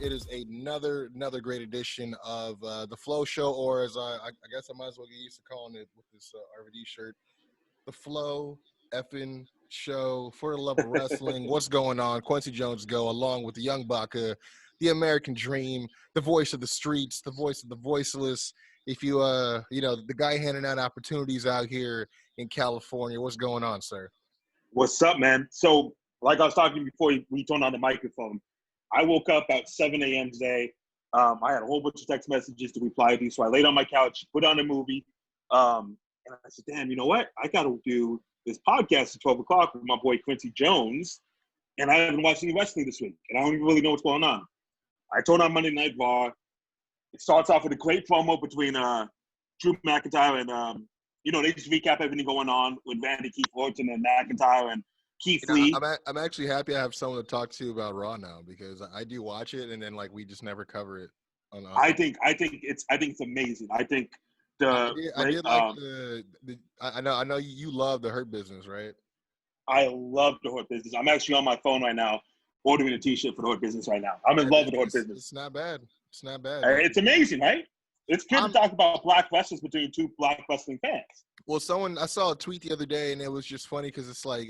It is another great edition of the Flow Show, or as I guess I might as well get used to calling it with this RVD shirt, the Flow effing Show for the love of wrestling. What's going on? Kwency Jones go along with the young Baca, the American Dream, the voice of the streets, the voice of the voiceless. If you the guy handing out opportunities out here in California. What's going on, sir? What's up, man? So, like I was talking before we turned on the microphone, I woke up at 7 a.m. today. I had a whole bunch of text messages to reply to, so I laid on my couch, put on a movie, and I said, damn, you know what? I got to do this podcast at 12 o'clock with my boy Kwency Jones, and I haven't watched any wrestling this week, and I don't even really know what's going on. I turned on Monday Night Raw. It starts off with a great promo between Drew McIntyre and, they just recap everything going on with Randy Keith Orton and McIntyre and Keith Lee. I'm actually happy I have someone to talk to about Raw now because I do watch it and then we just never cover it. I think it's amazing. I think I know you love the Hurt Business, right? I love the Hurt Business. I'm actually on my phone right now ordering a T-shirt for the Hurt Business right now. I'm in love with the Hurt Business. It's not bad. It's not bad. It's amazing, right? It's good to talk about black wrestlers between two black wrestling fans. Well, I saw a tweet the other day, and it was just funny because it's like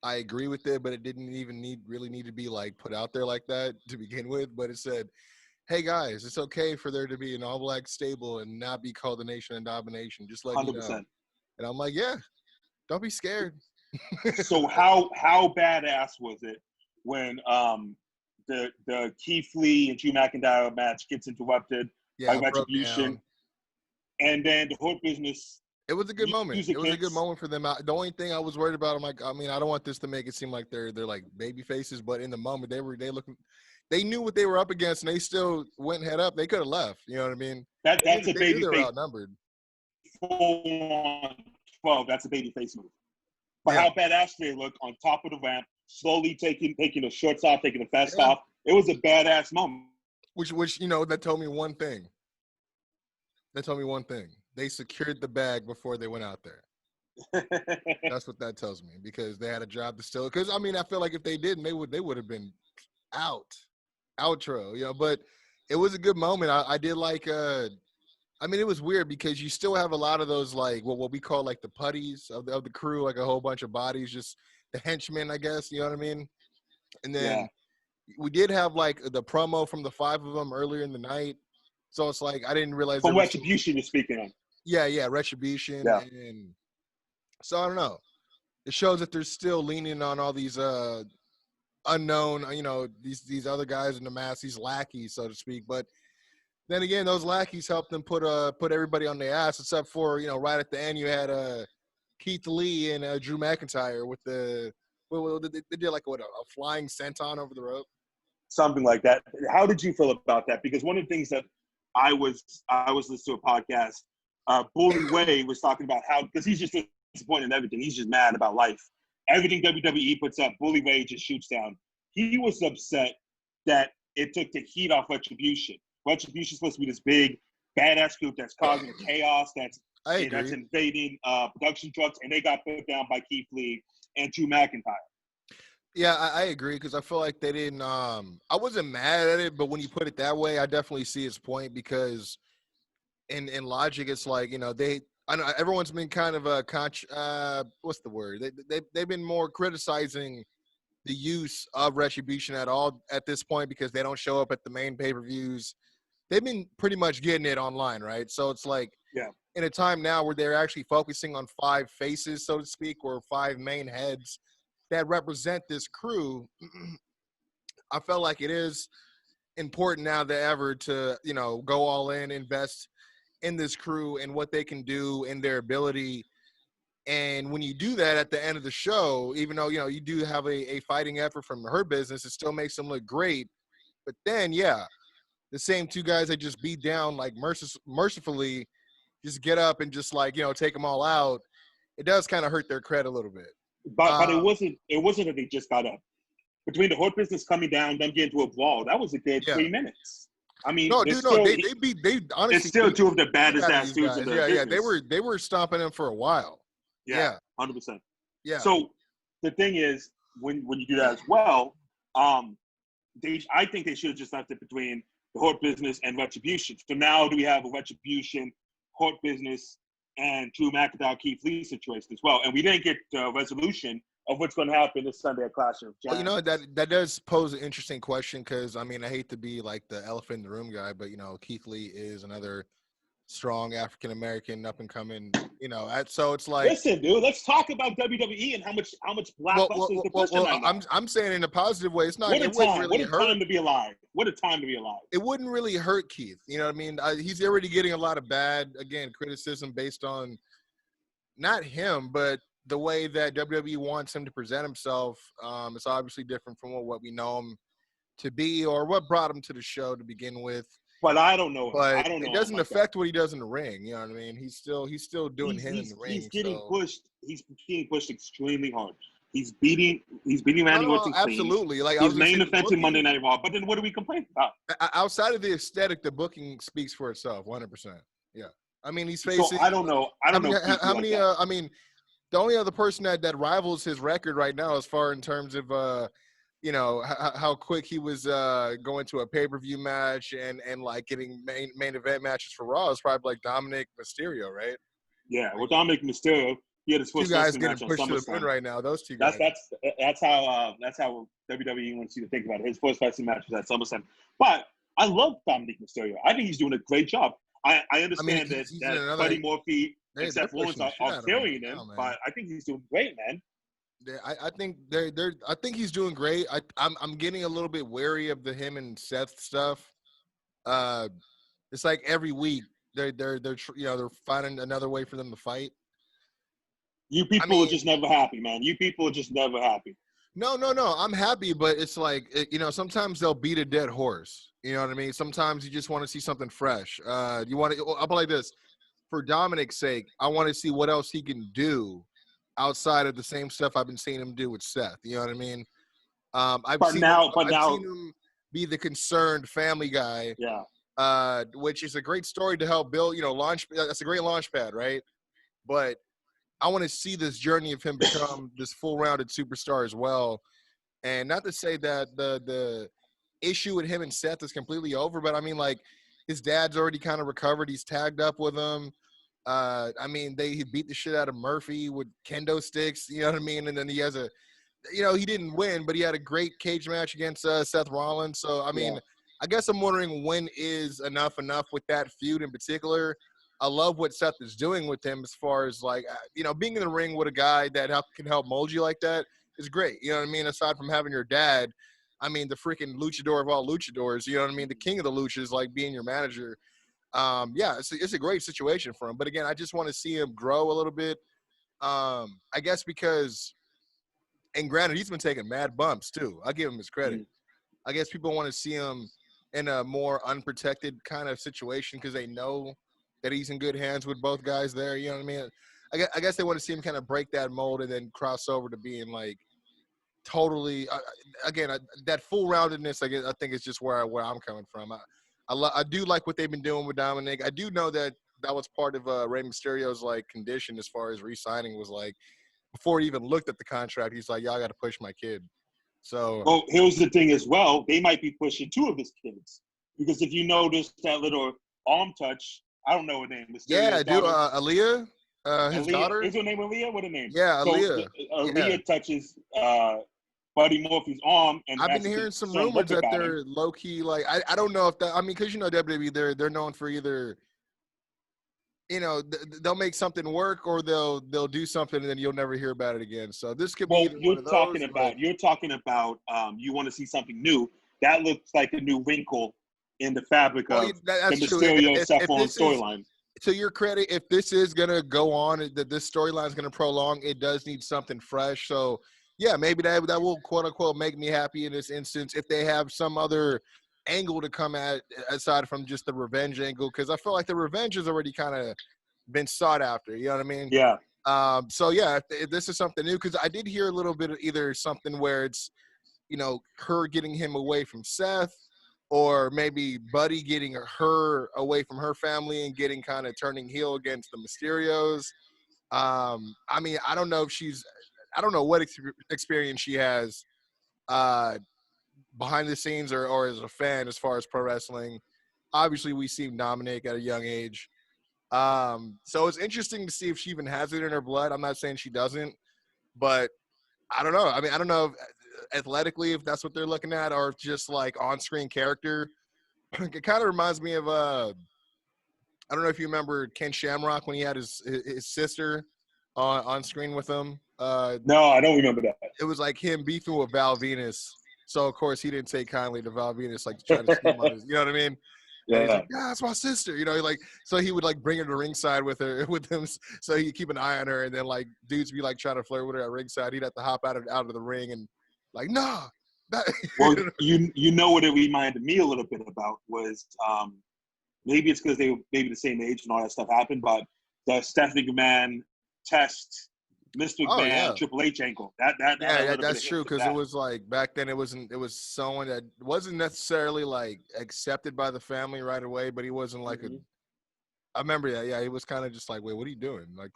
I agree with it, but it didn't even really need to be put out there like that to begin with. But it said, "Hey guys, it's okay for there to be an all-black stable and not be called the Nation of Domination. Just let 100%. You know." And I'm like, yeah, don't be scared. So how badass was it when the Keith Lee and Drew McIntyre match gets interrupted by Retribution, and then the Hurt Business? It was a good moment. It was a good moment for them. The only thing I was worried about, I don't want this to make it seem like they're like baby faces, but in the moment they knew what they were up against, and they still went head up. They could have left. You know what I mean? That's a baby face. They were outnumbered. 4-on-12. That's a baby face move. But how badass they look on top of the ramp, slowly taking the shorts off, taking the vest off. It was a badass moment. Which that told me one thing. They secured the bag before they went out there. That's what that tells me, because they had a job to still. Because I feel like if they didn't, they would have been outro. But it was a good moment. I did like. It was weird because you still have a lot of those what we call the putties of the crew, a whole bunch of bodies, just the henchmen, I guess. You know what I mean? And then we did have the promo from the 5 of them earlier in the night. So it's I didn't realize. From Retribution you're speaking of. Yeah, Retribution. Yeah. And so I don't know. It shows that they're still leaning on all these unknown, these other guys in the mask, these lackeys, so to speak. But then again, those lackeys helped them put everybody on their ass, except for, right at the end you had Keith Lee and Drew McIntyre with they did a flying senton over the rope. Something like that. How did you feel about that? Because one of the things that I was listening to a podcast, Bully Ray was talking about how, because he's just disappointed in everything. He's just mad about life. Everything WWE puts up, Bully Ray just shoots down. He was upset that it took the heat off Retribution. Retribution's supposed to be this big, badass group that's causing chaos, that's invading production trucks, and they got put down by Keith Lee and Drew McIntyre. Yeah, I agree, because I feel like they didn't I wasn't mad at it, but when you put it that way, I definitely see his point, because in logic, it's I know everyone's been kind of what's the word? They've been more criticizing the use of Retribution at this point, because they don't show up at the main pay-per-views. They've been pretty much getting it online, right? So it's in a time now where they're actually focusing on 5 faces, so to speak, or 5 main heads that represent this crew. I felt like it is important now than ever to, go all in, invest in this crew and what they can do and their ability. And when you do that at the end of the show, even though, you do have a fighting effort from Her Business, it still makes them look great. But then, the same 2 guys that just beat down, mercifully, just get up and just take them all out. It does kind of hurt their cred a little bit. But it wasn't that they just got up. Between the Hurt Business coming down, them getting into a brawl, that was a good 3 minutes. They honestly, it's still 2 of the baddest ass dudes in the business. They were stomping them for a while. Yeah, 100%. Yeah. So the thing is, when you do that as well, I think they should have just left it between the Hurt Business and Retribution. So now do we have a Retribution, Hurt Business, and Drew McIntyre, Keith Lee situation as well? And we didn't get a resolution of what's going to happen this Sunday at Clash of Well, Giants. that does pose an interesting question because, I mean, I hate to be like the elephant in the room guy, but, Keith Lee is another strong African-American up-and-coming, so it's like. Listen, dude, let's talk about WWE and how much blockbusters they're pushing right now. I'm saying in a positive way. It's not. What a It wouldn't time! really What a time to be alive! What a time to be alive! It wouldn't really hurt Keith. You know what I mean? He's already getting a lot of bad, again, criticism based on not him, but the way that WWE wants him to present himself. It's obviously different from what we know him to be or what brought him to the show to begin with. But I don't know. But I don't know. It doesn't affect what he does in the ring. You know what I mean? He's still doing him in the ring. He's getting pushed. He's getting pushed extremely hard. He's beating Randy Orton. Absolutely. Like he's main eventing Monday Night Raw. But then what do we complain about? Outside of the aesthetic, the booking speaks for itself. 100%. Yeah. I mean, he's facing. So I don't know. I don't know how many. I mean, the only other person that rivals his record right now, as far in terms of how quick he was going to a pay-per-view match and like getting main event matches for Raw is probably like Dominik Mysterio, right? Yeah, well, Dominik Mysterio, he had his first two guys match getting pushed to the moon right now. Those two guys. That's how WWE wants you to think about it. His first wrestling match was at SummerSlam. But I love Dominik Mysterio. I think he's doing a great job. I understand that Buddy Murphy and Seth Rollins are carrying him, but I think he's doing great, man. Yeah, I think I think he's doing great. I'm getting a little bit wary of the him and Seth stuff. It's like every week they're finding another way for them to fight. You people are just never happy, man. You people are just never happy. No. I'm happy, but it's like sometimes they'll beat a dead horse. You know what I mean? Sometimes you just want to see something fresh. I'll put like this. For Dominik's sake, I want to see what else he can do outside of the same stuff I've been seeing him do with Seth. You know what I mean? I've seen him be the concerned family guy. Yeah. Which is a great story to help build, launch. That's a great launch pad, right? But I want to see this journey of him become this full-rounded superstar as well. And not to say that the issue with him and Seth is completely over, but I mean, like, his dad's already kind of recovered. He's tagged up with him. I mean, he beat the shit out of Murphy with kendo sticks, you know what I mean? And then he has he didn't win, but he had a great cage match against Seth Rollins. So, I mean, I guess I'm wondering when is enough with that feud in particular. I love what Seth is doing with him as far as, like, being in the ring with a guy that can help mold you like that is great. You know what I mean? Aside from having your dad, I mean, the freaking luchador of all luchadors, you know what I mean? The king of the luchas, like being your manager. It's a great situation for him. But again, I just want to see him grow a little bit. I guess because, and granted, he's been taking mad bumps too. I give him his credit. Mm-hmm. I guess people want to see him in a more unprotected kind of situation because they know that he's in good hands with both guys there. You know what I mean? I guess they want to see him kind of break that mold and then cross over to being like totally. That full roundedness. I think is just where I'm coming from. I do like what they've been doing with Dominik. I do know that was part of Rey Mysterio's like condition as far as re-signing was like before he even looked at the contract. He's like, "Y'all got to push my kid." So, well, here's the thing as well. They might be pushing two of his kids because if you notice that little arm touch, I don't know her name. Mysterio's Aaliyah, his daughter. Is her name Aaliyah? What her name? Yeah, Aaliyah. Aaliyah touches Buddy Murphy's arm, and I've been hearing some rumors that they're low key. Like, I don't know if that. I mean, because WWE, they're known for either, they'll make something work or they'll do something and then you'll never hear about it again. So this could be. You're talking about. You want to see something new. That looks like a new wrinkle in the fabric of the Mysterio Seth Rollins storyline. To your credit, if this is gonna go on, that this storyline is gonna prolong, it does need something fresh. So. Yeah, maybe that will quote unquote make me happy in this instance if they have some other angle to come at aside from just the revenge angle, because I feel like the revenge has already kind of been sought after. You know what I mean? Yeah. So yeah, if this is something new, because I did hear a little bit of either something where it's her getting him away from Seth, or maybe Buddy getting her away from her family and getting kind of turning heel against the Mysterios. I mean, I don't know what experience she has behind the scenes or as a fan as far as pro wrestling. Obviously, we see Dominik at a young age. So it's interesting to see if she even has it in her blood. I'm not saying she doesn't, but I don't know. I mean, I don't know if athletically if that's what they're looking at or just like on-screen character. It kind of reminds me of I don't know if you remember Ken Shamrock when he had his sister on screen with him. No, I don't remember that. It was like him beefing with Val Venus. So of course he didn't take kindly to Val Venus, like trying to steam on his, you know what I mean? And he's like, yeah, that's my sister, you know, like so he would like bring her to ringside with him, so he'd keep an eye on her, and then like dudes be like trying to flirt with her at ringside. He'd have to hop out of the ring and like, nah. Well, you know what it reminded me a little bit about was maybe it's because they were maybe the same age and all that stuff happened, but the Stephanie McMahon test. Mr. McMahon, Triple H angle. That's true because it was like back then it was someone that wasn't necessarily like accepted by the family right away, but he wasn't like I remember that. Yeah, he was kind of just like, wait, what are you doing? Like,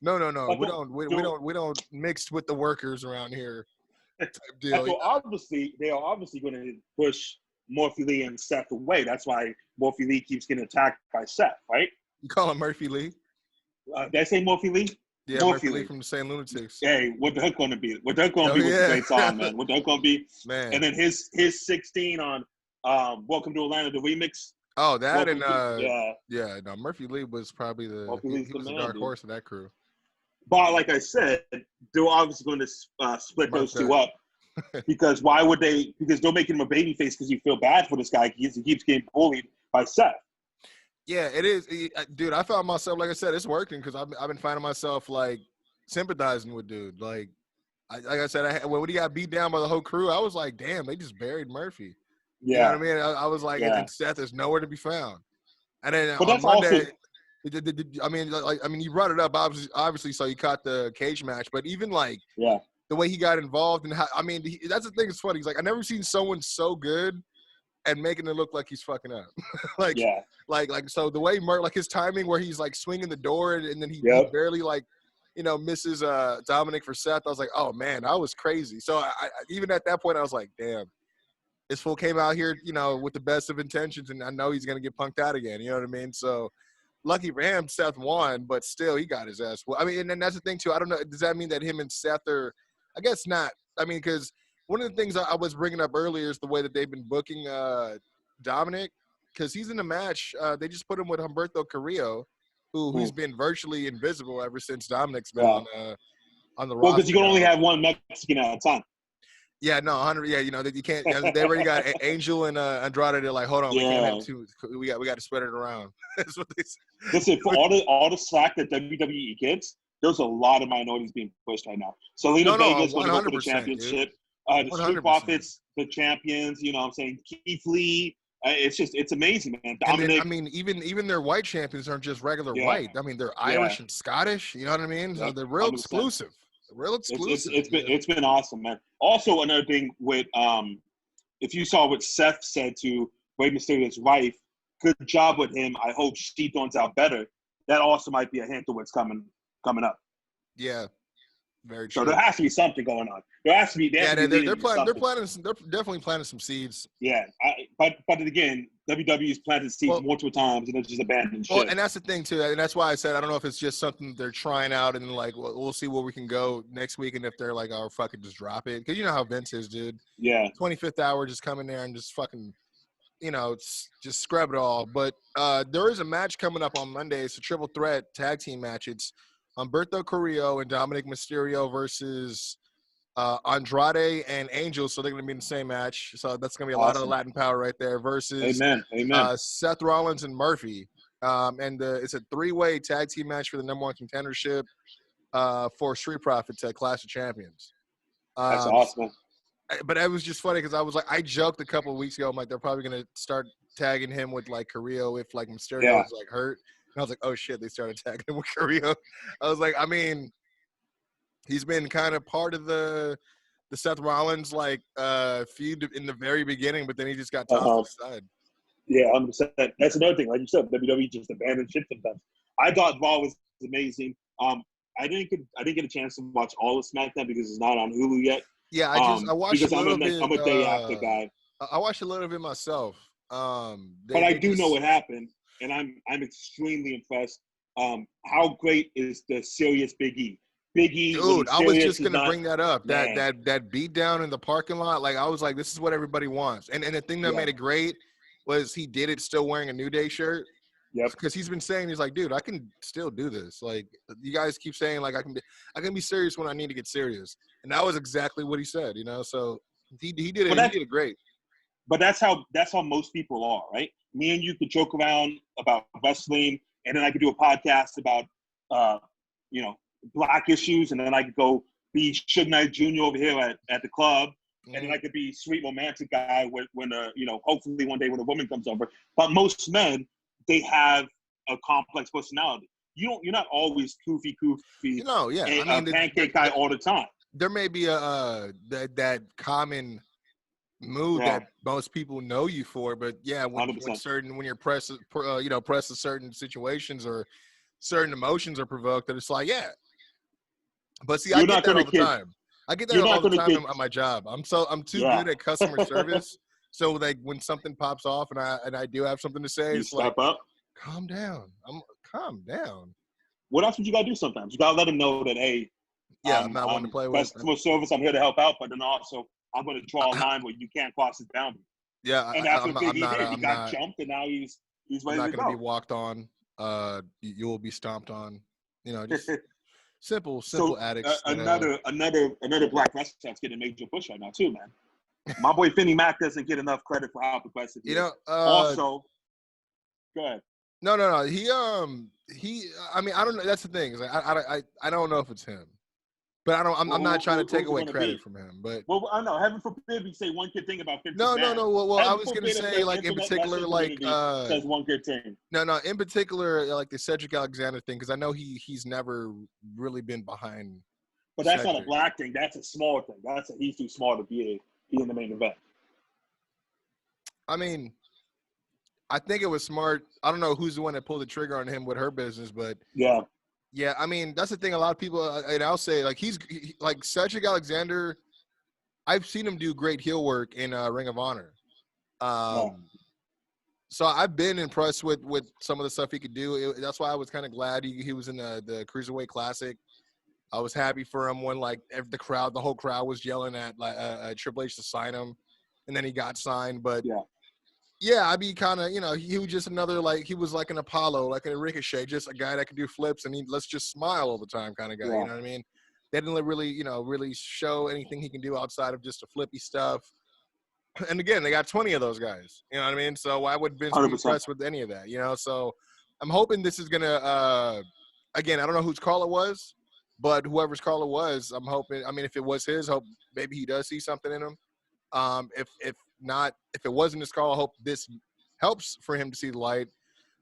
no, we don't mix with the workers around here. Type deal. So obviously they are obviously going to push Murphy Lee and Seth away. That's why Murphy Lee keeps getting attacked by Seth, right? You call him Murphy Lee? Did I say Murphy Lee? Yeah, Murphy Lee from the St. Lunatics. Hey, what the hook gonna be? What the hook gonna be was a great song, man. What the hook gonna be? Man. And then his 16 on Welcome to Atlanta, the remix. Oh, that no, Murphy Lee was probably he was the dark horse of that crew. But like I said, they're obviously going to split those two up because why would they? Because they're making him a babyface because you feel bad for this guy. He keeps getting bullied by Seth. Yeah, it is, dude. I found myself, like I said, it's working because I've been finding myself like sympathizing with dude. Like I said, when he got beat down by the whole crew, I was like, damn, they just buried Murphy. Yeah, you know what I mean. I was like, and Seth is nowhere to be found. And then on Monday, I mean, you brought it up obviously, so you caught the cage match, but even like the way he got involved and how, I mean, that's the thing. It's funny. He's like, I never seen someone so good and making it look like he's fucking up. like so the way like his timing where he's like swinging the door and then he barely like, you know, misses Dominik for Seth. I was like, oh man, that was crazy. So I even at that point I was like, damn, this fool came out here, you know, with the best of intentions, and I know he's gonna get punked out again. You know what I mean? So lucky for him, Seth won, but still he got his ass. Well, I mean, and then that's the thing too. I don't know. Does that mean that him and Seth are? I guess not. I mean, because one of the things I was bringing up earlier is the way that they've been booking Dominik, because he's in the match. They just put him with Humberto Carrillo, who's been virtually invisible ever since Dominik's been on the roster. Well, because you can only have one Mexican at a time. Yeah, no, 100. Yeah, you know that you can't. They already got Angel and Andrade. They're like, hold on, we can't have two. We got to spread it around. That's what they say. Listen, for all the slack that WWE gets, there's a lot of minorities being pushed right now. Selena Vega's going to go for the championship. The Street Profits, the champions. You know what I'm saying? Keith Lee. It's amazing, man. Dominik. Then, I mean, even their white champions aren't just regular white. I mean, they're Irish and Scottish. You know what I mean? So they're real 100%. Exclusive. Real exclusive. It's been awesome, man. Also, another thing with if you saw what Seth said to Rey Mysterio's wife, good job with him. I hope she turns out better. That also might be a hint to what's coming up. Yeah, very true. So there has to be something going on. There has to be. They're definitely planting some seeds. Yeah, but again, WWE's planted seeds multiple times and it's just abandoned shit. Well, and that's the thing too, and that's why I said I don't know if it's just something they're trying out and like we'll see where we can go next week, and if they're like, oh fuck it, just drop it, because you know how Vince is, dude. Yeah. 25th hour, just come in there and just fucking, you know, just scrub it all. But there is a match coming up on Monday. It's a triple threat tag team match. It's Humberto Carrillo and Dominik Mysterio versus Andrade and Angel, so they're going to be in the same match. So that's going to be a lot of Latin power right there versus Seth Rollins and Murphy. And it's a three-way tag team match for the number one contendership for Street Profits at Clash of Champions. That's awesome. But it was just funny because I was like, I joked a couple of weeks ago, I'm like, they're probably going to start tagging him with like Carrillo if like Mysterio was like hurt. And I was like, oh shit, they started tagging him with Carrillo. I was like, I mean, he's been kind of part of the Seth Rollins like feud in the very beginning, but then he just got tossed aside. Yeah, 100%. That's another thing. Like you said, WWE just abandoned shit sometimes. I thought Raw was amazing. I didn't get a chance to watch all of SmackDown because it's not on Hulu yet. Yeah, I watched a Because little bit. I'm a day after guy. I watched a little bit myself. But I They do know just what happened, and I'm extremely impressed. How great is the serious Big E? Big E, when dude. he's I was serious, just is gonna not, bring that up. man. That beat down in the parking lot. Like I was like, this is what everybody wants. And the thing that Yeah. made it great was he did it still wearing a New Day shirt. Yep. Because he's been saying, he's like, dude, I can still do this. Like you guys keep saying, like I can be serious when I need to get serious, and that was exactly what he said. So he did it. But He that did it great. but that's how most people are, right? Me and you could joke around about wrestling, and then I could do a podcast about uh, you know, black issues, and then I could go be Suge Knight Jr. over here at the club, and then I could be sweet romantic guy when hopefully one day when a woman comes over. But most men, they have a complex personality. You're not always goofy, Yeah. I a mean, pancake guy all the time. there may be a that common mood Yeah, that most people know you for, but yeah, when 100%. when you're pressed, pressed to certain situations or certain emotions are provoked, that it's like, yeah. But see, I You're get not that gonna all the kid. time. I get that You're all not the gonna time kid. at my job. I'm too Yeah. good at customer service. So like when something pops off and I do have something to say, You it's like, step up. calm down. Calm down. Well, that's what you gotta do sometimes. You gotta let them know that, hey, Yeah, I'm not one to play with. customer service. I'm here to help out, but then also I'm going to draw a I, line where you can't cross this boundary. yeah, And that's what I'm Biggie not. did. He got jumped, and now he's I'm ready not to going to be go. walked on. You will be stomped on. Just simple So addicts. another black wrestler that's getting a major push right now too, man. My boy Finney Mac doesn't get enough credit for how progressive he is. Also, go ahead. No. He. I mean, I don't know. That's the thing. Is like, I don't know if it's him, but I'm not trying to take away credit from him. But well, I know. Heaven forbid we say one good thing about Vince no. McMahon. Well, I Heaven was gonna forbid if say the like in internet particular, wrestling like community says one good thing. No. In particular, like the Cedric Alexander thing, because I know he's never really been behind. But that's Cedric. not a black thing. That's a small thing. He's too small to be in the main event. I mean, I think it was smart. I don't know who's the one that pulled the trigger on him with her business, but yeah. I mean, that's the thing. A lot of people, and I'll say, like like Cedric Alexander. I've seen him do great heel work in Ring of Honor. So I've been impressed with some of the stuff he could do. That's why I was kind of glad he was in the Cruiserweight Classic. I was happy for him when like the whole crowd was yelling at like Triple H to sign him, and then he got signed. But yeah, I'd be kind of, he was just another, like, he was like an Apollo, like a Ricochet, just a guy that could do flips and let's just smile all the time kind of guy. You know what I mean? They didn't really, really show anything he can do outside of just the flippy stuff. And again, they got 20 of those guys. You know what I mean? So why would Vince 100%. be impressed with any of that? So I'm hoping this is going to, again, I don't know whose call it was, but whoever's call it was, I'm hoping, I mean, if it was his, hope maybe he does see something in him. If not, if it wasn't his call, I hope this helps for him to see the light,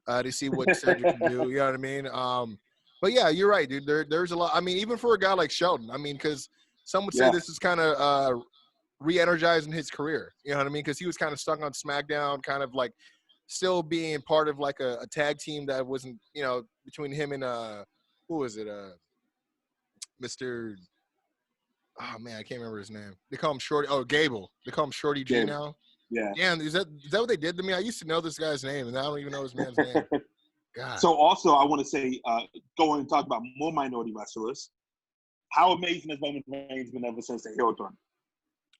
to see what Cedric can do. You know what I mean? But yeah, you're right, dude. There's a lot. I mean, even for a guy like Shelton, I mean, because some would say this is kind of re-energizing his career. You know what I mean? Because he was kind of stuck on SmackDown, kind of like still being part of like a tag team that wasn't, between him and who was it? Mr. Oh man, I can't remember his name. They call him Shorty. Oh, Gable. They call him Shorty G now. Yeah. Damn, is that what they did to me? I used to know this guy's name, and I don't even know his man's name. God. So also, I want to say, going and talk about more minority wrestlers. How amazing has Roman Reigns been ever since the heel turn?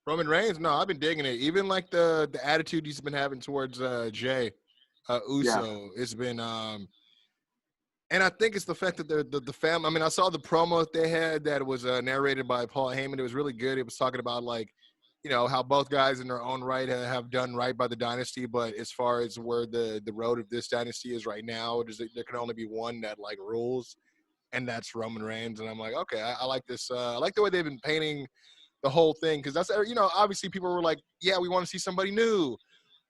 Roman Reigns? No, I've been digging it. Even like the attitude he's been having towards Jay Uso. It's been and I think it's the fact that the family. I mean, I saw the promo that they had that was narrated by Paul Heyman. It was really good. It was talking about like, how both guys in their own right have done right by the dynasty. But as far as where the road of this dynasty is right now, there can only be one that like rules, and that's Roman Reigns. And I'm like, okay, I like this. I like the way they've been painting the whole thing, because that's, obviously people were like, yeah, we want to see somebody new.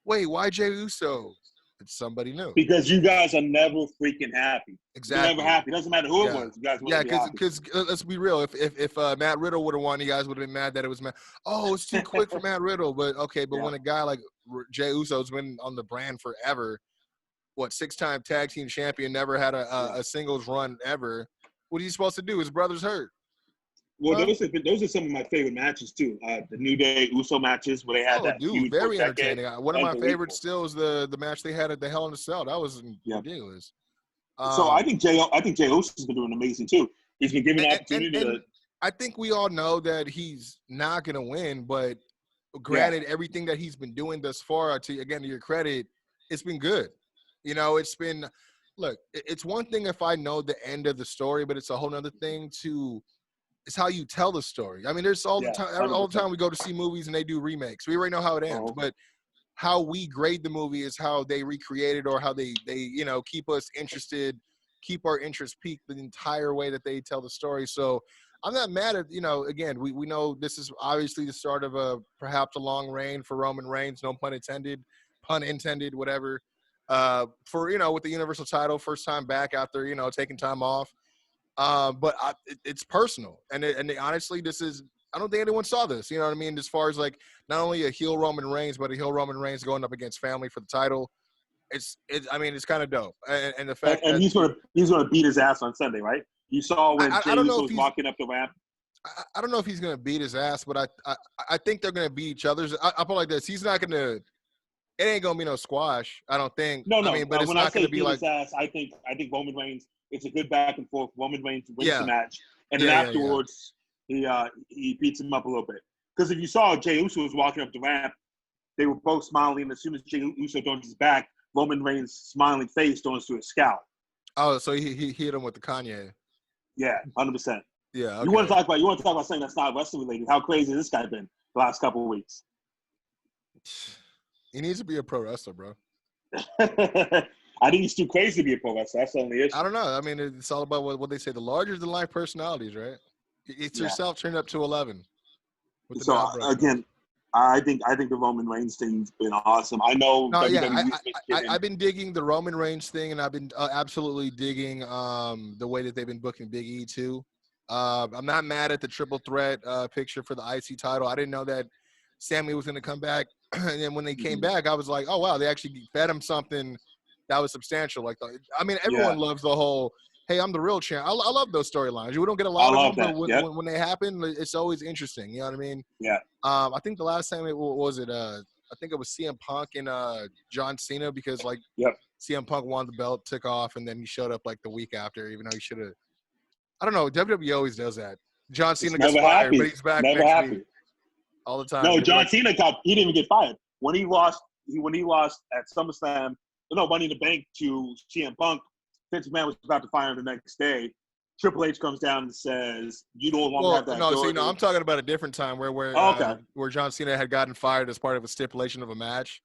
Wait, why Jey Uso? It's somebody new. Because you guys are never freaking happy. Exactly. Never happy. Doesn't matter who it was. You guys wouldn't be happy. Because let's be real. If Matt Riddle would have won, you guys would have been mad that it was Matt. Oh, it's too quick for Matt Riddle. But okay, when a guy like Jey Uso's been on the brand forever, 6-time tag team champion, never had a singles run ever. What are you supposed to do? His brother's hurt. Well, those are some of my favorite matches too. The New Day Uso matches where they had that dude, feud for very a decade. entertaining. One of my Unbelievable. favorites still is the match they had at the Hell in a Cell. That was ridiculous. So I think Jey Uso's been doing amazing too. He's been given an opportunity to. I think we all know that he's not going to win, but granted, everything that he's been doing thus far, to your credit, it's been good. You know, it's been, look, it's one thing if I know the end of the story, but it's a whole nother thing it's how you tell the story. I mean, there's all the time we go to see movies and they do remakes. We already know how it ends, but how we grade the movie is how they recreate it or how they keep us interested, keep our interest peaked the entire way that they tell the story. So I'm not mad at, again, we know this is obviously the start of perhaps a long reign for Roman Reigns, no pun intended, whatever, for, with the Universal title, first time back after, taking time off. But it's personal. And honestly, I don't think anyone saw this, you know what I mean? As far as like not only a heel Roman Reigns, but a heel Roman Reigns going up against family for the title. It's kind of dope. And the fact that he's gonna beat his ass on Sunday, right? You saw when Jey Uso was walking up the ramp. I don't know if he's gonna beat his ass, but I think they're gonna beat each other's. I put it like this: he's not gonna. It ain't gonna be no squash. I don't think. No. I mean, but it's when not I say gonna be beat like. His ass, I think Roman Reigns. It's a good back and forth. Roman Reigns wins the match, and then afterwards he beats him up a little bit. Because if you saw Jey Uso was walking up the ramp, they were both smiling. As soon as Jey Uso turns his back, Roman Reigns' smiling face turns to a scowl. Oh, so he hit him with the Kanye. Yeah, 100%. Yeah. Okay. You want to talk about something that's not wrestling related? How crazy has this guy been the last couple of weeks? He needs to be a pro wrestler, bro. I think he's too crazy to be a pro wrestler. That's the only issue. I don't know. I mean, it's all about what they say. The larger than life personalities, right? It's yourself turned up to 11. So again, I think the Roman Reigns thing's been awesome. I know. I've been digging the Roman Reigns thing, and I've been absolutely digging the way that they've been booking Big E too. I'm not mad at the triple threat picture for the IC title. I didn't know that Sammy was going to come back, and then when they came back, I was like, oh wow, they actually fed him something that was substantial. Like, everyone loves the whole, hey, I'm the real champ. I love those storylines. We don't get a lot of them, but when they happen, it's always interesting. You know what I mean? Yeah. I think the last time I think it was CM Punk and John Cena because CM Punk won the belt, took off, and then he showed up like the week after, even though he should have. I don't know. WWE always does that. John Cena gets fired, but he's back next week all the time. No, John Cena he didn't even get fired when he lost. When he lost at SummerSlam, Money in the Bank to CM Punk. Vince McMahon was about to fire him the next day. Triple H comes down and says, "You no longer have that." No, I'm talking about a different time where John Cena had gotten fired as part of a stipulation of a match,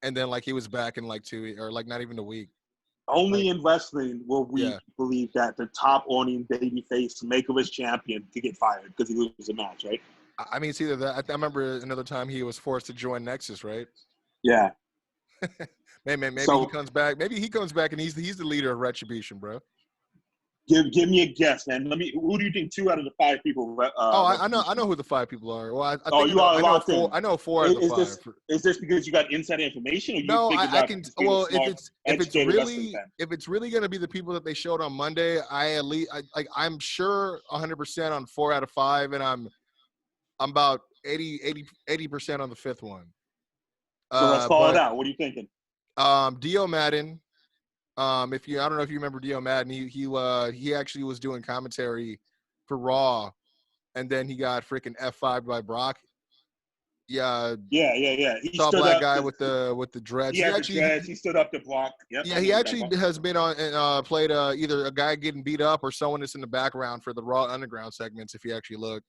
and then he was back in 2 or not even a week. Only in wrestling will we believe that the top earning babyface makeover champion could get fired because he loses a match, right? I mean, it's either that. I remember another time he was forced to join Nexus, right? Yeah. Maybe he comes back. Maybe he comes back and he's the leader of Retribution, bro. Give me a guess, man. Who do you think 2 out of the 5 people? I know who the 5 people are. Well, I know 4 out of the 5. Is this because you got inside information, or you no? I can. Well, if it's really going to be the people that they showed on Monday, I'm sure 100% on 4 out of 5, and I'm about 80% on the 5th one. So let's call it out. What are you thinking? Dio Madden. I don't know if you remember Dio Madden, he actually was doing commentary for Raw, and then he got freaking F5'd by Brock. Yeah. He saw black guy with the dreads. He stood up to Brock. Yep. Yeah, he actually has been on and played either a guy getting beat up or someone that's in the background for the Raw Underground segments. If you actually look,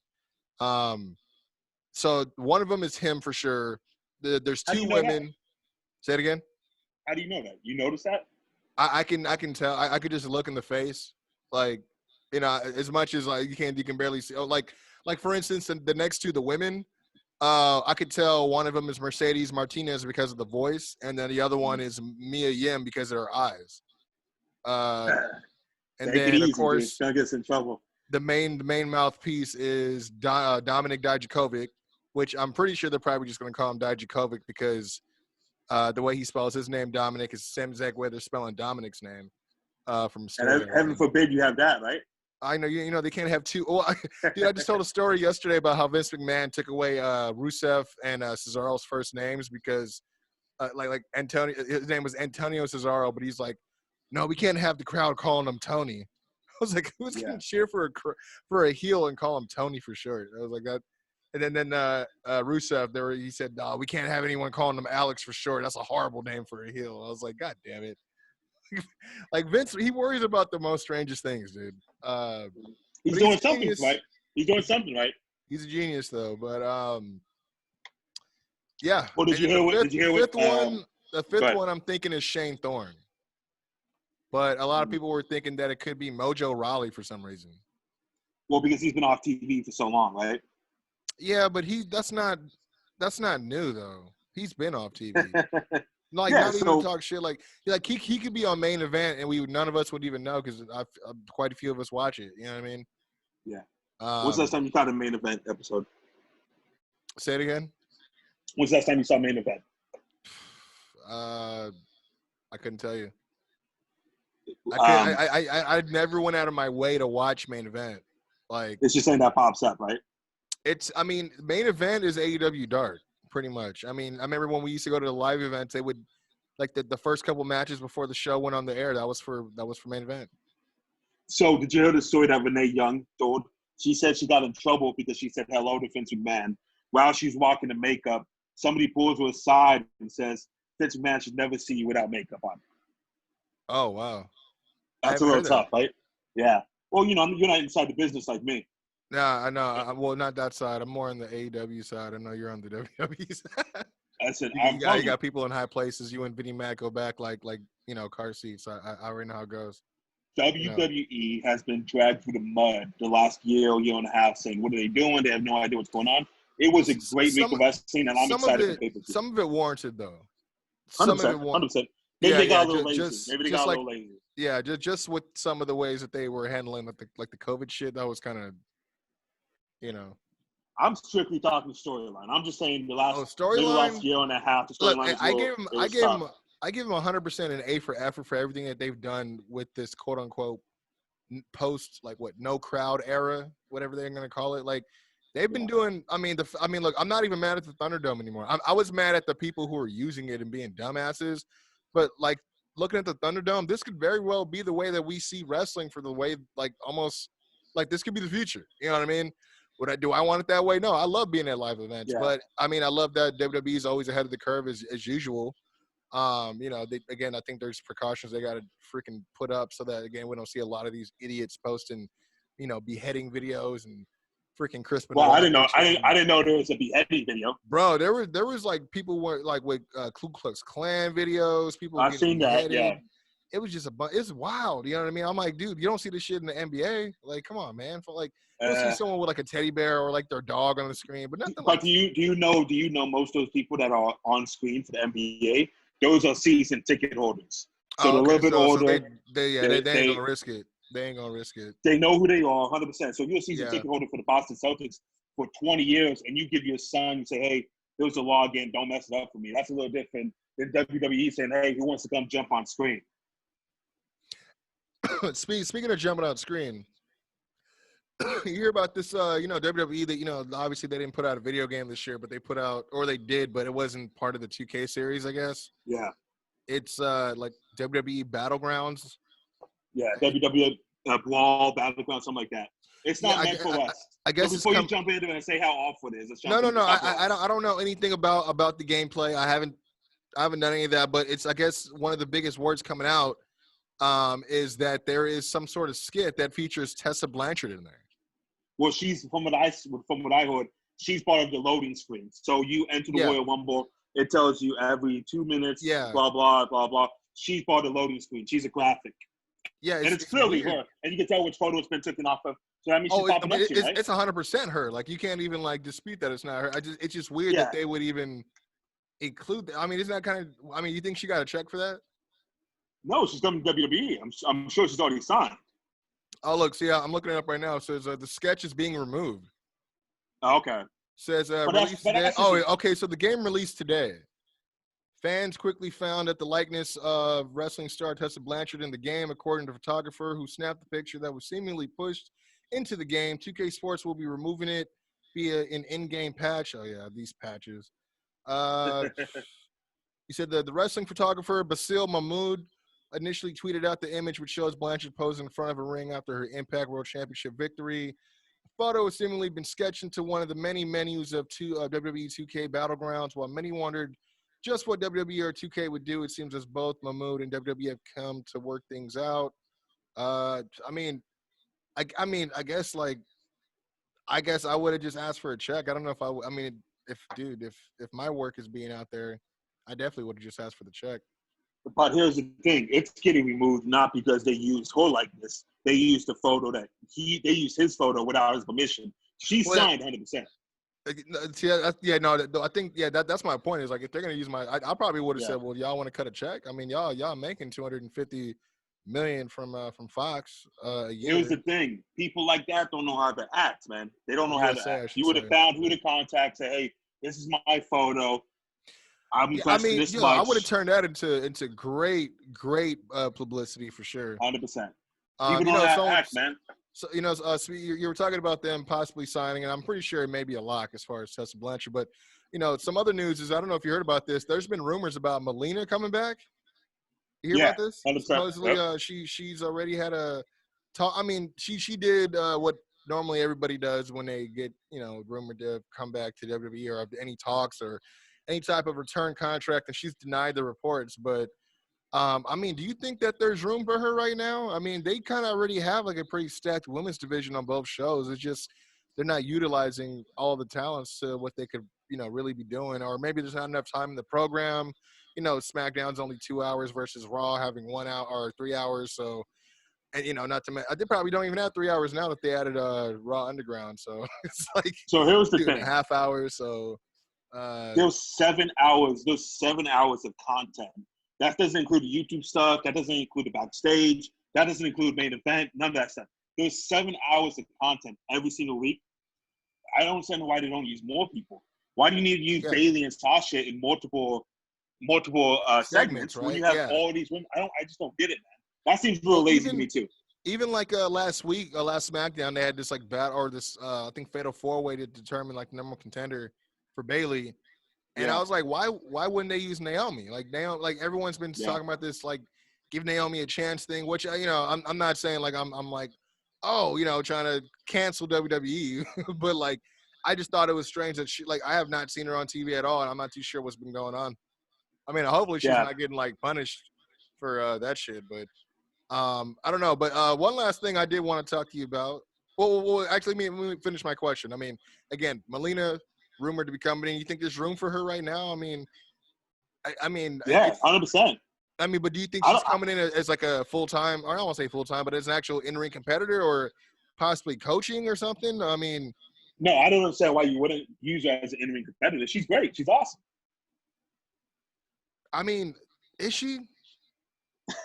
so one of them is him for sure. There's 2 women. Say it again. How do you know that? You notice that? I can tell. I could just look in the face, as much as you can barely see. Like for instance, the next 2, the women, I could tell one of them is Mercedes Martinez because of the voice, and then the other one is Mia Yim because of her eyes. And then of course, it's gonna get us in trouble. The main mouthpiece is Dominik Dijakovic, which I'm pretty sure they're probably just going to call him Dijakovic because. The way he spells his name, Dominic, is the same exact way they're spelling Dominic's name from Mysterio. And heaven forbid you have that, right? I know you know they can't have two. Oh, dude, I just told a story yesterday about how Vince McMahon took away Rusev and Cesaro's first names because like Antonio, his name was Antonio Cesaro, but he's like, no, we can't have the crowd calling him Tony. I was like, who's gonna cheer for a heel and call him Tony for short? I was like that. And then Rusev, he said, no, we can't have anyone calling him Alex for short. That's a horrible name for a heel. I was like, God damn it. Like Vince, he worries about the most strangest things, dude. He's doing something right. He's doing something right. He's a genius, though. But yeah. Well, did you hear what? The fifth one I'm thinking is Shane Thorne. But a lot of people were thinking that it could be Mojo Rawley for some reason. Well, because he's been off TV for so long, right? Yeah, but that's not new though. He's been off TV. Like not even talk shit. Like he could be on Main Event and none of us would even know because quite a few of us watch it. You know what I mean? Yeah. When's the last time you caught a Main Event episode? Say it again. When's the last time you saw Main Event? I couldn't tell you. I never went out of my way to watch Main Event. Like it's just something that pops up, right? Main Event is AEW Dark. Pretty much. I mean, I remember when we used to go to the live events, they would like the first couple matches before the show went on the air. That was for Main Event. So did you hear the story that Renee Young told? She said she got in trouble because she said hello to Vince McMahon. While she's walking the makeup, somebody pulls her aside and says, Vince McMahon should never see you without makeup on. Oh, wow. That's a little tough, right? Yeah. Well, you're not inside the business like me. Nah, I know. Well, not that side. I'm more on the AEW side. I know you're on the WWE side. That's it. You got people in high places. You and Vinnie Mac go back like car seats. I already know how it goes. WWE has been dragged through the mud the last year and a half saying, what are they doing? They have no idea what's going on. It was a great week of wrestling, and I'm excited for pay-per-view. Some of it warranted, though. 100%. Maybe they got a little lazy. Yeah, just with some of the ways that they were handling like the COVID shit, that was kind of, I'm strictly talking storyline. I'm just saying the last year and a half, the storyline. I give them 100% an A for effort for everything that they've done with this quote unquote post no crowd era, whatever they're gonna call it. Like they've been doing. Look, I'm not even mad at the Thunderdome anymore. I was mad at the people who were using it and being dumbasses, but like looking at the Thunderdome, this could very well be the way that we see wrestling for the way almost this could be the future. You know what I mean? Do I want it that way? No, I love being at live events, but I love that WWE is always ahead of the curve as usual. I think there's precautions they got to freaking put up so that again we don't see a lot of these idiots posting, beheading videos and freaking Chris. Well, I didn't know there was a beheading video, bro. There was people were with Ku Klux Klan videos. People. I've seen that. Yeah. It was just it's wild. You know what I mean? I'm like, dude, you don't see this shit in the NBA. Like, come on, man. You'll see someone with a teddy bear or their dog on the screen, but nothing. But do you know most of those people that are on screen for the NBA? Those are season ticket holders. So they're a little bit older. So they ain't gonna risk it. They ain't gonna risk it. They know who they are, 100%. So if you're a season ticket holder for the Boston Celtics for 20 years, and you give your son, you say, "Hey, there's a law again. Don't mess it up for me." That's a little different than WWE saying, "Hey, who wants to come jump on screen?" Speaking of jumping on screen, you hear about this, WWE that, obviously they didn't put out a video game this year, but they put out, or they did, but it wasn't part of the 2K series, I guess. Yeah. It's WWE Battlegrounds. Yeah, WWE Brawl, Battlegrounds, something like that. It's not meant for us. I guess so before you jump into it and say how awful it is. No. I don't know anything about the gameplay. I haven't done any of that, but it's, I guess, one of the biggest words coming out is that there is some sort of skit that features Tessa Blanchard in there. Well, she's from what I heard, she's part of the loading screen. So you enter the Royal Rumble, it tells you every 2 minutes, blah blah blah blah. She's part of the loading screen. She's a graphic. Yeah, and it's clearly her, and you can tell which photo it's been taken off of. So that means she's popping up to you, right? It's 100% her. Like you can't even dispute that it's not her. It's just weird that they would even include that. I mean, isn't that kind of? You think she got a check for that? No, she's coming to WWE. I'm sure she's already signed. Oh, look, see, I'm looking it up right now. It says the sketch is being removed. Oh, okay. Says released today. Okay, so the game released today. Fans quickly found that the likeness of wrestling star Tessa Blanchard in the game, according to a photographer who snapped the picture that was seemingly pushed into the game. 2K Sports will be removing it via an in-game patch. Oh, yeah, these patches. He said that the wrestling photographer, Basil Mahmood, initially tweeted out the image which shows Blanchard posing in front of a ring after her Impact World Championship victory. The photo has seemingly been sketched into one of the many menus of WWE 2K Battlegrounds. While many wondered just what WWE or 2K would do, it seems as both Mahmood and WWE have come to work things out. I guess I would have just asked for a check. I don't know if I mean, if my work is being out there, I definitely would have just asked for the check. But here's the thing: it's getting removed not because they used her likeness. They used the photo they used his photo without his permission. She signed 100%. I think that's my point. Is like if they're gonna use I probably would have said, well, y'all want to cut a check? I mean, y'all making $250 million from Fox a year. Here's the thing: people like that don't know how to act, man. They don't know how to act. You would have found who to contact. Say, hey, this is my photo. I'm requesting this much. I would have turned that into great publicity for sure. 100%. People know how to act, man. So so you were talking about them possibly signing, and I'm pretty sure it may be a lock as far as Tessa Blanchard. But some other news is, I don't know if you heard about this. There's been rumors about Melina coming back. You hear about this? 100%. Supposedly, she's already had a talk. I mean, she did what normally everybody does when they get rumored to come back to WWE or any talks or any type of return contract, and she's denied the reports. But I mean, do you think that there's room for her right now? I mean, they kind of already have like a pretty stacked women's division on both shows. It's just they're not utilizing all the talents to what they could, really be doing. Or maybe there's not enough time in the program. Smackdown's only 2 hours versus Raw having 1 hour or 3 hours. So, and not to mention, they probably don't even have 3 hours now that they added Raw Underground. So it's like here's the thing: 2.5 hours. So there's 7 hours. There's 7 hours of content. That doesn't include the YouTube stuff. That doesn't include the backstage. That doesn't include main event. None of that stuff. There's 7 hours of content every single week. I don't understand why they don't use more people. Why do you need to use Bailey and Sasha in multiple segments right? when you have all these women? I just don't get it, man. That seems a little lazy to me too. Even like last week, last SmackDown, they had this like battle or this I think fatal 4-way to determine like the number one contender for Bailey. And I was like, why wouldn't they use Naomi? Like everyone's been talking about this, like give Naomi a chance thing, which I'm not saying like I'm like, trying to cancel WWE, but like I just thought it was strange that I have not seen her on TV at all, and I'm not too sure what's been going on. I mean, hopefully she's not getting like punished for that shit, but I don't know. But one last thing I did want to talk to you about. Well, actually, let me finish my question. I mean, again, Melina rumored to be coming in. You think there's room for her right now? I mean, 100%. I mean, but do you think she's coming in as like a full-time, or I don't want to say full-time, but as an actual in-ring competitor or possibly coaching or something? I mean, no, I don't understand why you wouldn't use her as an in-ring competitor. She's great. She's awesome. I mean, is she?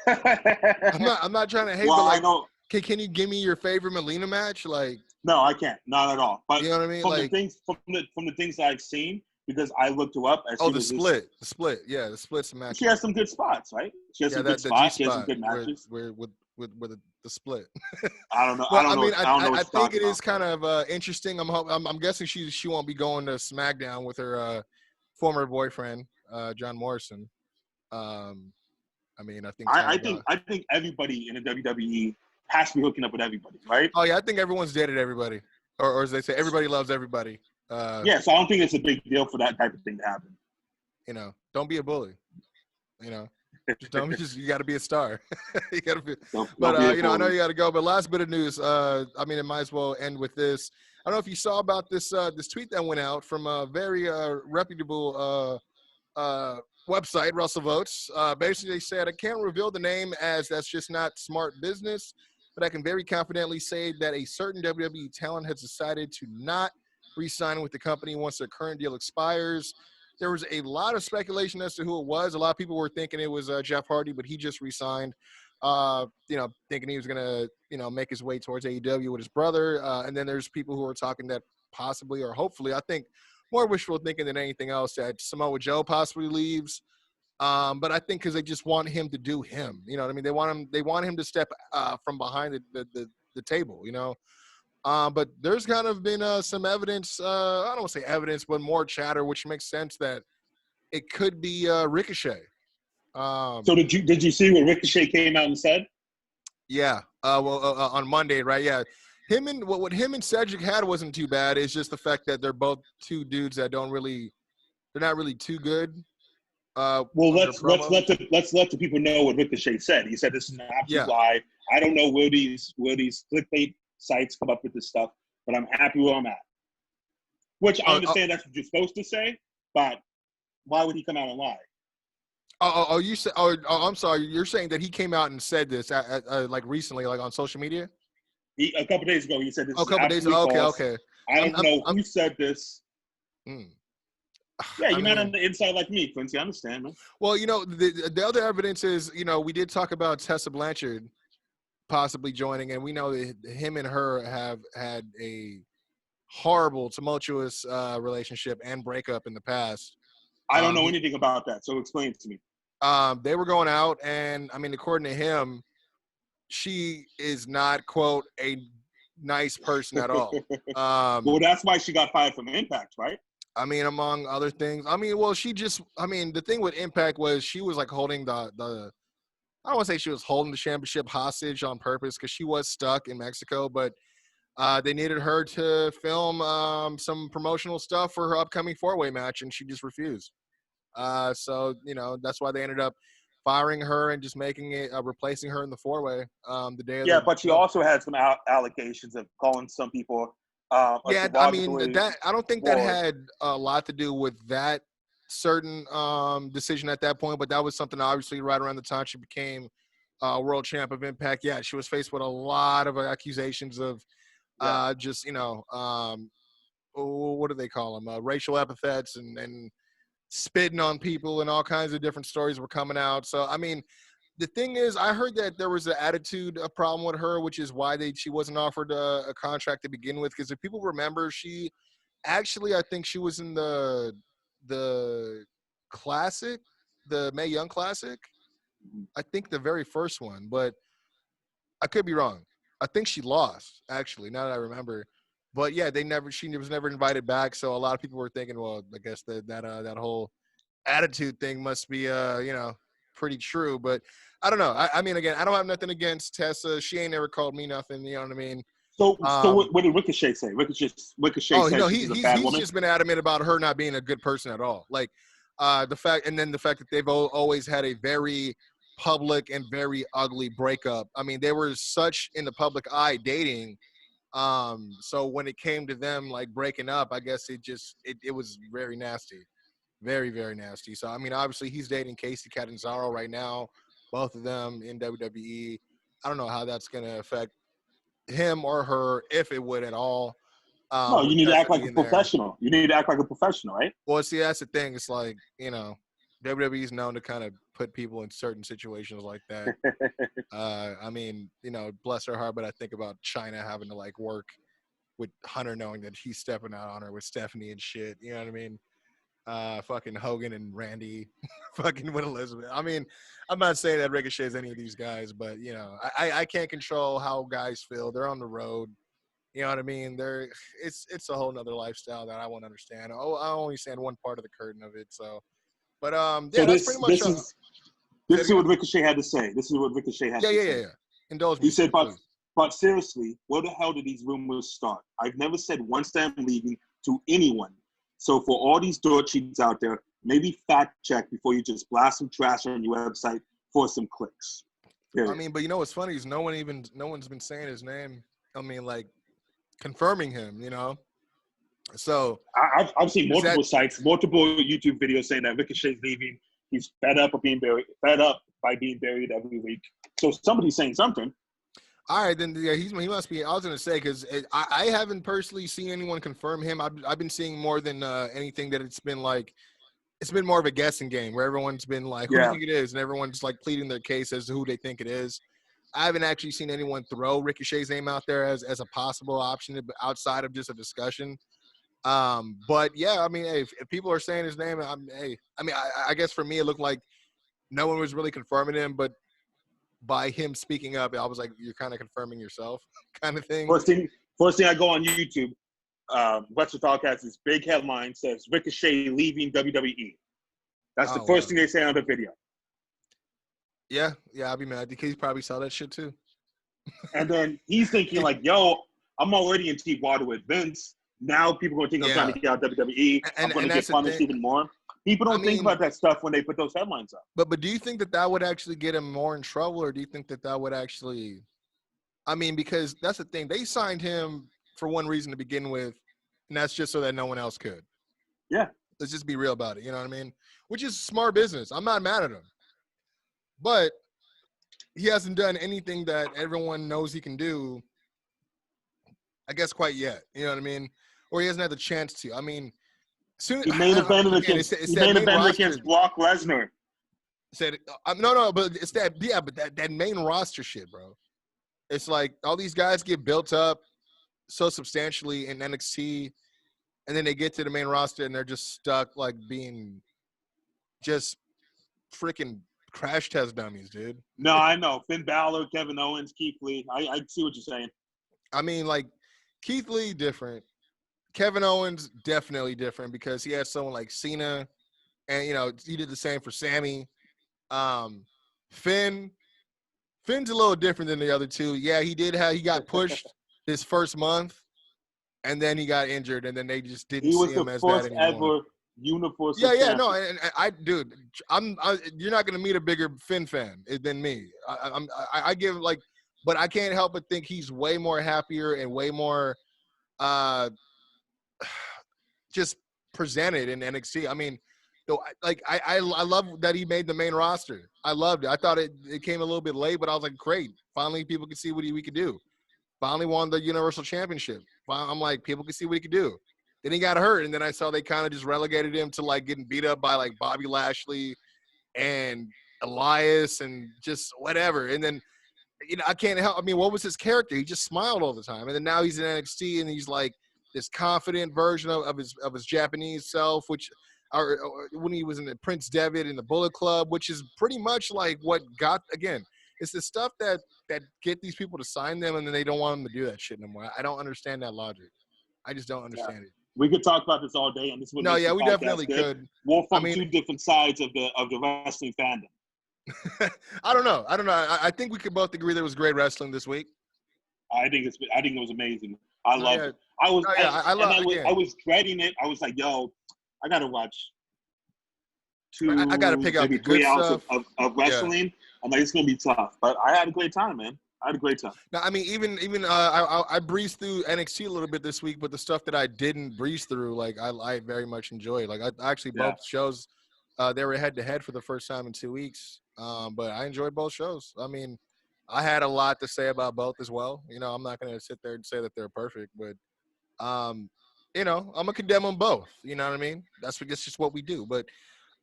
I'm not trying to hate, but like, I know. Can you give me your favorite Melina match? Like, no, I can't. Not at all. But you know what I mean? From the things I've seen, because I looked her up. The split. Yeah, the split's a match. She has some good spots, right? She has some good spots. She has some good matches. With the split. I don't know. Well, I think it is kind of interesting. I'm guessing she won't be going to SmackDown with her former boyfriend, John Morrison. I mean, I think everybody in the WWE has to be hooking up with everybody, right? Oh yeah, I think everyone's dated everybody, or as they say, everybody loves everybody. So I don't think it's a big deal for that type of thing to happen. Don't be a bully. You got to be a star. You got to be. I know you got to go. But last bit of news. I mean, it might as well end with this. I don't know if you saw about this tweet that went out from a very reputable website, Russell Votes. Basically, they said, I can't reveal the name as that's just not smart business, but I can very confidently say that a certain WWE talent has decided to not re-sign with the company once their current deal expires. There was a lot of speculation as to who it was. A lot of people were thinking it was Jeff Hardy, but he just re-signed, thinking he was going to, make his way towards AEW with his brother. And then there's people who are talking that possibly or hopefully, I think, more wishful thinking than anything else, that Samoa Joe possibly leaves. But I think because they just want him to do him. You know what I mean? They want him to step from behind the table. You know. But there's kind of been some evidence. I don't want to say evidence, but more chatter, which makes sense that it could be Ricochet. So did you see what Ricochet came out and said? Yeah. On Monday, right? Yeah. Him and what him and Cedric had wasn't too bad. It's just the fact that they're both two dudes that they're not really too good. Well, with their let's promos. let the people know what Ricochet said. He said this is an absolute Yeah. lie. I don't know where these clickbait sites come up with this stuff, but I'm happy where I'm at. Which I understand that's what you're supposed to say, but why would he come out and lie? You said? I'm sorry. You're saying that he came out and said this like recently, like on social media? A couple days ago, he said this A is couple days. absolutely false. Okay. I don't know who said this. Mm. Yeah, you're not on the inside like me, Kwency. I understand, man. Well, you know, the other evidence is, you know, we did talk about Tessa Blanchard possibly joining, and we know that him and her have had a horrible, tumultuous relationship and breakup in the past. I don't know anything about that, so explain it to me. They were going out, and I mean, according to him, she is not, quote, a nice person at all. Well, that's why she got fired from Impact, right? I mean, among other things. I mean, well, the thing with Impact was she was like holding I don't want to say she was holding the championship hostage on purpose because she was stuck in Mexico, but they needed her to film some promotional stuff for her upcoming four-way match, and she just refused. So, you know, that's why they ended up firing her and just making it replacing her in the four-way the day of Yeah, the but she show. also had some allegations of calling some people Yeah, I mean, I don't think that had a lot to do with that certain decision at that point, but that was something obviously right around the time she became world champ of Impact. Yeah, she was faced with a lot of accusations of just, you know, what do they call them? Racial epithets and spitting on people, and all kinds of different stories were coming out. So, I mean, the thing is, I heard that there was an attitude a problem with her, which is why she wasn't offered a contract to begin with. Because if people remember, she actually, I think she was in the classic, the Mae Young Classic. I think the very first one, but I could be wrong. I think she lost, actually, now that I remember. But yeah, she was never invited back. So a lot of people were thinking, well, I guess that whole attitude thing must be you know, pretty true. But I don't know. I mean, again, I don't have nothing against Tessa. She ain't never called me nothing. You know what I mean? So what did Ricochet say? Ricochet said she's a bad woman. He's just been adamant about her not being a good person at all. Like the fact that they've always had a very public and very ugly breakup. I mean, they were such in the public eye dating. So when it came to them like breaking up, I guess it was very nasty. Very, very nasty. So, I mean, obviously he's dating Casey Catanzaro right now, both of them in WWE. I don't know how that's going to affect him or her, if it would at all. No, you With need to Tessa act like a being there. professional. You need to act like a professional, right? Well, see, that's the thing. It's like, you know, WWE is known to kind of put people in certain situations like that. I mean, you know, bless her heart, but I think about China having to like work with Hunter knowing that he's stepping out on her with Stephanie and shit. You know what I mean? Fucking Hogan and Randy, fucking with Elizabeth. I mean, I'm not saying that Ricochet is any of these guys, but you know, I can't control how guys feel. They're on the road. You know what I mean? It's a whole nother lifestyle that I won't understand. Oh, I only understand one part of the curtain of it. So, but So yeah, that's pretty much. This is what Ricochet had to say. This is what Ricochet had to say. Yeah. Indulge me. He said, but seriously, where the hell did these rumors start? I've never said once that I'm leaving to anyone. So for all these dirt sheets out there, maybe fact check before you just blast some trash on your website for some clicks. Period. I mean, but you know what's funny is no one's been saying his name. I mean, like confirming him, you know. So I've seen multiple sites, multiple YouTube videos saying that Ricochet's leaving. He's fed up by being buried every week. So somebody's saying something. All right, then yeah, he must be. I was gonna say because I haven't personally seen anyone confirm him. I've been seeing more than anything that it's been more of a guessing game where everyone's been like, who do you think it is, and everyone's like pleading their case as to who they think it is. I haven't actually seen anyone throw Ricochet's name out there as a possible option outside of just a discussion. But yeah, I mean, hey, if people are saying his name, I guess for me it looked like no one was really confirming him, but by him speaking up, I was like, you're kind of confirming yourself kind of thing. First thing I go on YouTube, Western Podcast, this big headline says Ricochet leaving WWE. That's the first thing they say on the video. Yeah, I'll be mad. He probably saw that shit too. And then he's thinking like, yo, I'm already in deep water with Vince. Now people are going to think I'm trying to get out of WWE. I'm going to get punished even more. People don't think about that stuff when they put those headlines up. But do you think that would actually get him more in trouble, or do you think that would actually – I mean, because that's the thing. They signed him for one reason to begin with, and that's just so that no one else could. Yeah. Let's just be real about it. You know what I mean? Which is smart business. I'm not mad at him. But he hasn't done anything that everyone knows he can do, I guess, quite yet. You know what I mean? Or he hasn't had the chance to. I mean – he made a band against Brock Lesnar. But it's that main roster shit, bro. It's like all these guys get built up so substantially in NXT, and then they get to the main roster and they're just stuck like being just freaking crash test dummies, dude. No, I know. Finn Balor, Kevin Owens, Keith Lee. I see what you're saying. I mean, like, Keith Lee, different. Kevin Owens, definitely different because he had someone like Cena, and, you know, he did the same for Sammy. Finn's a little different than the other two. Yeah, he got pushed his first month, and then he got injured, and then they just didn't see him as that anymore. He was the first ever Universal champion. No, and dude, you're not gonna meet a bigger Finn fan than me. I give like, but I can't help but think he's way more happier and way more, just presented in NXT. I mean, though, like I love that he made the main roster. I loved it. I thought it came a little bit late, but I was like, great. Finally, people could see what we could do. Finally won the Universal Championship. I'm like, people could see what he could do. Then he got hurt, and then I saw they kind of just relegated him to like getting beat up by like Bobby Lashley and Elias and just whatever. And then, you know, I can't help. I mean, what was his character? He just smiled all the time. And then now he's in NXT, and he's like this confident version of his Japanese self, which or when he was in the Prince Devitt in the Bullet Club, which is pretty much like what got, again, it's the stuff that get these people to sign them, and then they don't want them to do that shit anymore. I don't understand that logic. I just don't understand it. We could talk about this all day, and this would we definitely could. We're from two different sides of the wrestling fandom. I don't know. I think we could both agree there was great wrestling this week. I think it was amazing. I loved it. I was dreading it. I was like, yo, I gotta watch I gotta pick out the good 3 hours stuff of wrestling. Yeah. I'm like, it's gonna be tough, but I had a great time, man. I had a great time. Now, I mean, even I breezed through NXT a little bit this week, but the stuff that I didn't breeze through, like I very much enjoyed. Like I actually both shows, they were head to head for the first time in 2 weeks. But I enjoyed both shows. I mean, I had a lot to say about both as well. You know, I'm not gonna sit there and say that they're perfect, but you know, I'm gonna condemn them both. You know what I mean? That's just what we do. But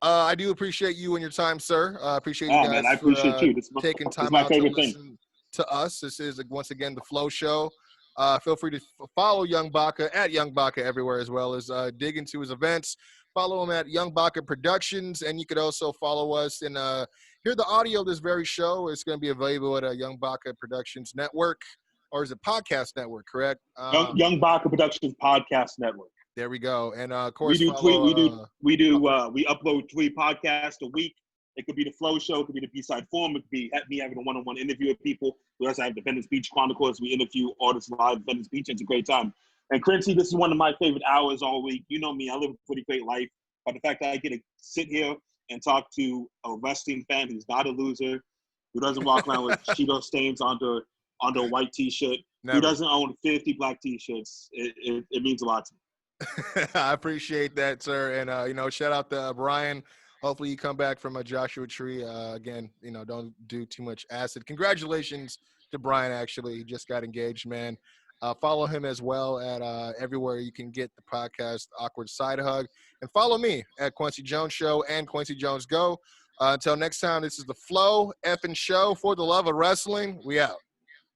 I do appreciate you and your time, sir. Appreciate you guys. Man, I appreciate you. Taking time out to listen to us. This is once again the Flow Show. Feel free to follow Young Baca at Young Baca everywhere, as well as dig into his events. Follow him at Young Baca Productions, and you could also follow us and hear the audio of this very show. It's going to be available at Young Baca Productions Network, or is it Podcast Network? Correct. Young Baca Productions Podcast Network. There we go. And of course, we upload 3 podcasts a week. It could be the Flow Show, it could be the B-Side Forum, it could be me having a one-on-one interview with people. We also have the Venice Beach Chronicles. We interview artists live at Venice Beach. It's a great time. And Kwency, this is one of my favorite hours all week. You know me, I live a pretty great life. But the fact that I get to sit here and talk to a wrestling fan who's not a loser, who doesn't walk around with Cheeto stains under a white T-shirt, who doesn't own 50 black T-shirts, it means a lot to me. I appreciate that, sir. And, you know, shout out to Brian. Hopefully you come back from a Joshua Tree. Again, you know, don't do too much acid. Congratulations to Brian, actually. He just got engaged, man. Follow him as well at everywhere you can get the podcast, Awkward Side Hug. And follow me at Kwency Jones Show and Kwency Jones Go. Until next time, this is the Flow effing Show. For the love of wrestling, we out.